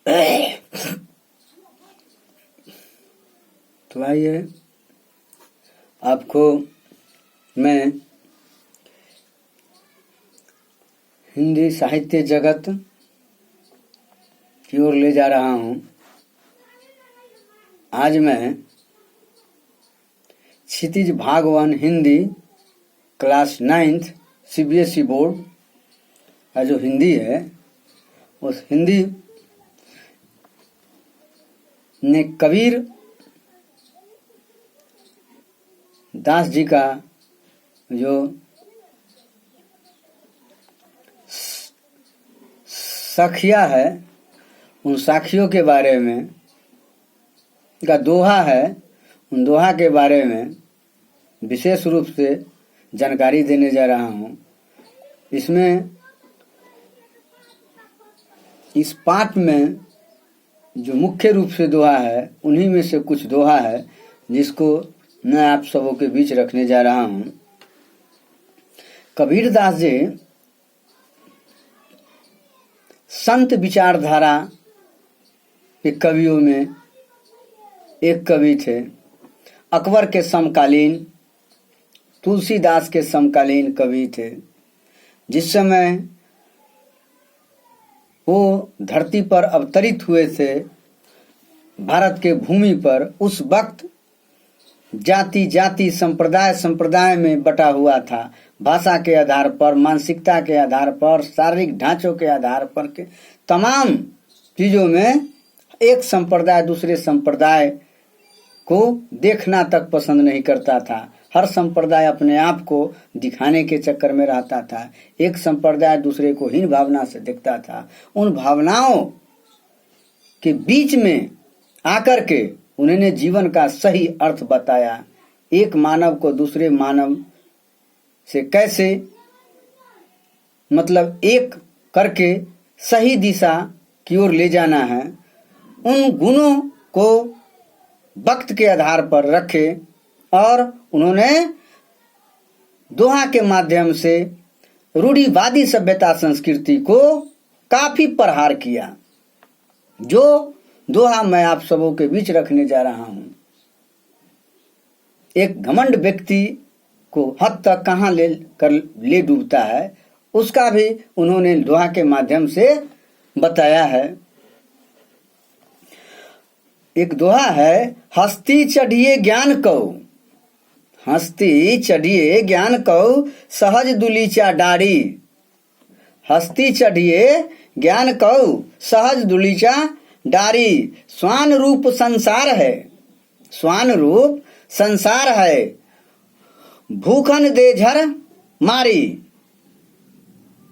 तो आइए आपको मैं हिंदी साहित्य जगत की ओर ले जा रहा हूँ। आज मैं क्षितिज भाग 1 Hindi class 9th CBSE board का जो हिंदी है, उस हिंदी ने कबीर दास जी का जो साखिया है, उन साखियों के बारे में का दोहा है, उन दोहा के बारे में विशेष रूप से जानकारी देने जा रहा हूँ। इसमें इस पाठ में जो मुख्य रूप से दोहा है, उन्हीं में से कुछ दोहा है जिसको मैं आप सबों के बीच रखने जा रहा हूँ। कबीर दास जी संत विचारधारा के कवियों में एक कवि थे। अकबर के समकालीन, तुलसीदास के समकालीन कवि थे। जिस समय वो धरती पर अवतरित हुए थे भारत के भूमि पर, उस वक्त जाति जाति संप्रदाय संप्रदाय में बटा हुआ था। भाषा के आधार पर, मानसिकता के आधार पर, शारीरिक ढांचों के आधार पर के तमाम चीजों में एक संप्रदाय दूसरे संप्रदाय को देखना तक पसंद नहीं करता था। हर संप्रदाय अपने आप को दिखाने के चक्कर में रहता था। एक संप्रदाय दूसरे को हीन भावना से देखता था। उन भावनाओं के बीच में आकर के उन्होंने जीवन का सही अर्थ बताया। एक मानव को दूसरे मानव से कैसे एक करके सही दिशा की ओर ले जाना है, उन गुणों को वक्त के आधार पर रखे और उन्होंने दोहा के माध्यम से रूढ़िवादी सभ्यता संस्कृति को काफी प्रहार किया। जो दोहा मैं आप सबों के बीच रखने जा रहा हूं, एक घमंड व्यक्ति को हद तक कहां ले डूबता है, उसका भी उन्होंने दोहा के माध्यम से बताया है। एक दोहा है, हस्ती चढ़िए ज्ञान कऊ, हस्ती चढ़िए ज्ञान कऊ सहज दुलीचा डारी। हस्ती चढ़िए ज्ञान कऊ सहज दुलीचा डारी। स्वान रूप संसार है, स्वान रूप संसार है, भूखन दे झर मारी,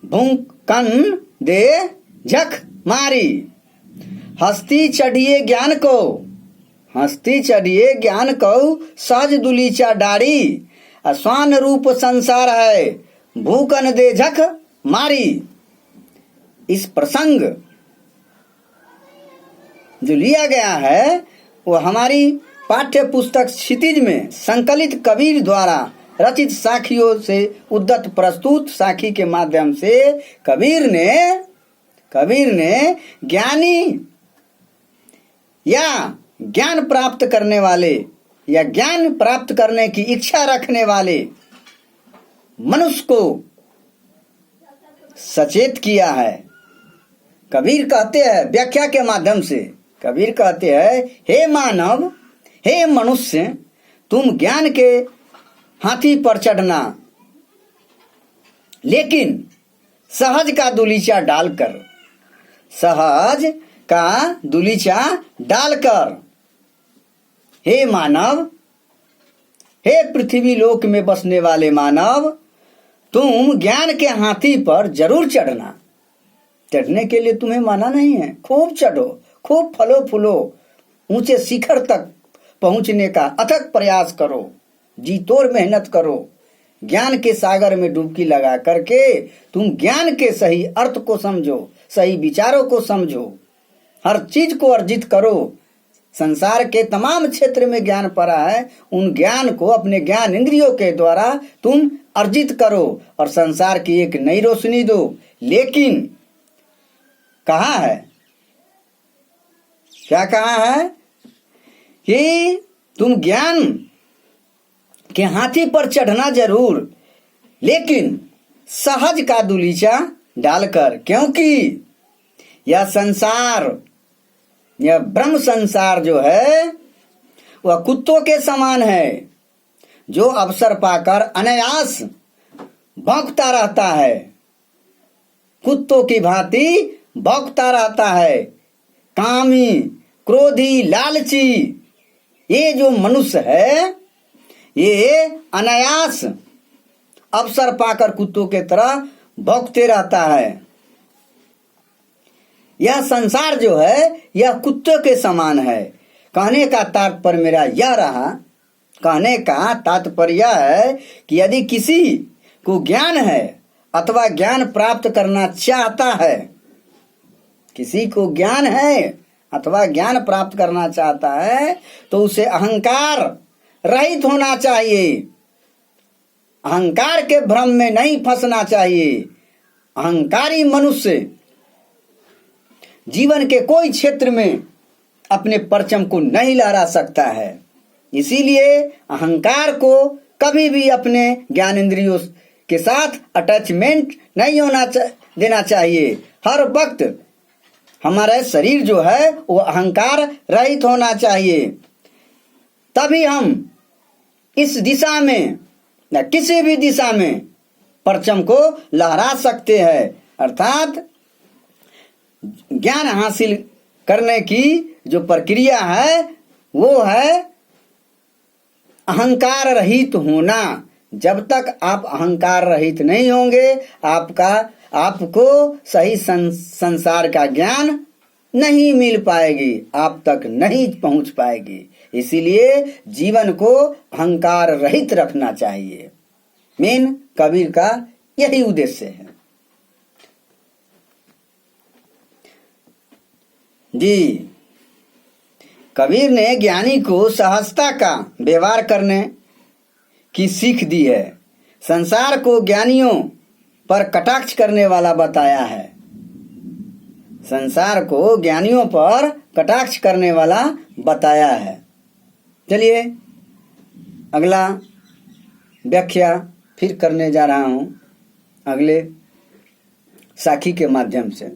भूखन दे झक मारी। हस्ती चढ़िए ज्ञान को, हस्ती चढ़िए ज्ञान को सहज दुलीचा डारी। स्वान रूप संसार है, भूखन दे झक मारी। इस प्रसंग जो लिया गया है वो हमारी पाठ्य पुस्तक क्षितिज में संकलित कबीर द्वारा रचित साखियों से उद्धत प्रस्तुत साखी के माध्यम से कबीर ने ज्ञानी या ज्ञान प्राप्त करने वाले या ज्ञान प्राप्त करने की इच्छा रखने वाले मनुष्य को सचेत किया है। कबीर कहते हैं व्याख्या के माध्यम से, कबीर कहते हैं, हे मानव, हे मनुष्य, तुम ज्ञान के हाथी पर चढ़ना, लेकिन सहज का दुलीचा डालकर, सहज का दुलीचा डालकर। हे मानव, हे पृथ्वी लोक में बसने वाले मानव, तुम ज्ञान के हाथी पर जरूर चढ़ना। चढ़ने के लिए तुम्हें माना नहीं है, खूब चढ़ो, खूब फलो फूलो, ऊंचे शिखर तक पहुंचने का अथक प्रयास करो, जी तोड़ मेहनत करो। ज्ञान के सागर में डुबकी लगा करके तुम ज्ञान के सही अर्थ को समझो, सही विचारों को समझो, हर चीज को अर्जित करो। संसार के तमाम क्षेत्र में ज्ञान पड़ा है, उन ज्ञान को अपने ज्ञान इंद्रियों के द्वारा तुम अर्जित करो और संसार की एक नई रोशनी दो। लेकिन कहा है क्या कहा है कि तुम ज्ञान के हाथी पर चढ़ना जरूर, लेकिन सहज का दूलीचा डालकर, क्योंकि यह संसार, यह ब्रह्म संसार जो है वह कुत्तों के समान है, जो अवसर पाकर अनायास भौंकता रहता है, कुत्तों की भांति भौंकता रहता है। कामी, क्रोधी, लालची ये जो मनुष्य है ये अनायास अवसर पाकर कुत्तों के तरह भौंकते रहता है। यह संसार जो है यह कुत्तों के समान है। कहने का तात्पर्य मेरा यह रहा, कहने का तात्पर्य है कि यदि किसी को ज्ञान है अथवा ज्ञान प्राप्त करना चाहता है, किसी को ज्ञान है अथवा ज्ञान प्राप्त करना चाहता है तो उसे अहंकार रहित होना चाहिए, अहंकार के भ्रम में नहीं फंसना चाहिए। अहंकारी मनुष्य जीवन के कोई क्षेत्र में अपने परचम को नहीं लहरा सकता है। इसीलिए अहंकार को कभी भी अपने ज्ञान इंद्रियों के साथ अटैचमेंट नहीं होना देना चाहिए। हर वक्त हमारा शरीर जो है वो अहंकार रहित होना चाहिए, तभी हम इस दिशा में या किसी भी दिशा में परचम को लहरा सकते हैं। अर्थात ज्ञान हासिल करने की जो प्रक्रिया है वो है अहंकार रहित होना। जब तक आप अहंकार रहित नहीं होंगे आपको सही संसार का ज्ञान नहीं मिल पाएगी, आप तक नहीं पहुंच पाएगी। इसीलिए जीवन को अहंकार रहित रखना चाहिए। मेन कबीर का यही उद्देश्य है जी। कबीर ने ज्ञानी को सहजता का व्यवहार करने की सीख दी है। संसार को ज्ञानियों पर कटाक्ष करने वाला बताया है, संसार को ज्ञानियों पर कटाक्ष करने वाला बताया है। चलिए अगला व्याख्या फिर करने जा रहा हूं अगले साखी के माध्यम से।